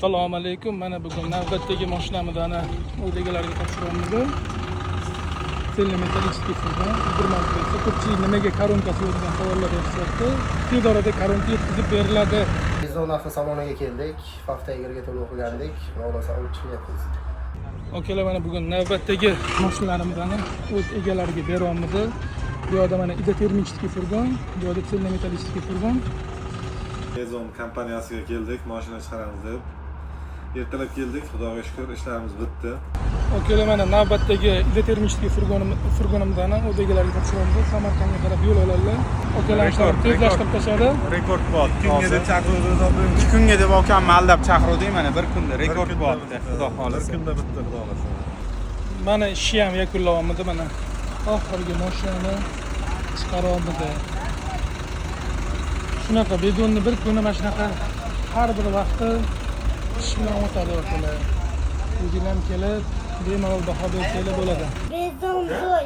Assalomu alaykum. Mana bugun navbatdagi mashinamizni ana o'z egalariga topshiramiz. Telemetrik furgon 1 marta. Ko'pchilik nimaga koronkasi yozgan savollar berishyapti. Tez orada koronka yetkazib beriladi. Biz narxi saloniga keldik. Faxtaygirga to'lov qilgandik. Xulosa olib chiqyapmiz. Okalar, mana bugun navbatdagi mashinalarimizni o'z egalariga beryapmiz. Bu yerda mana izotermik furgon, bu yerda telemetrik furgon. Ezon kompaniyasiga keldik, mashina chiqaramiz deb. Ertalab keldik, xudoga shukr, ishlarimiz bitdi. Okalar, mana navbatdagi izotermik furgonimizni o'z egalariga topshiramiz. Samarqandga qarab yo'l oladilar. Okalar tezlashtirib tashadi. Rekord bo'lyapti. Kunga deb chaqiruvdim. 2 kunga deb olganman, aldab chaqiruvdim, mana 1 kunda rekord bo'lyapti. Xudo xolisa. 1 kunda bitdi, xudo xolisa. Mana ishni ham yakunlayapmiz. Mana oxirgi mashinani chiqaryapmiz. Shunaqa bedonni bir kuni mana shunaqa har bir vaqti ish bilan o'tadi okalar. O'zinglar kelib bemalol baho bersanglar bo'ladi. Bezon zo'y.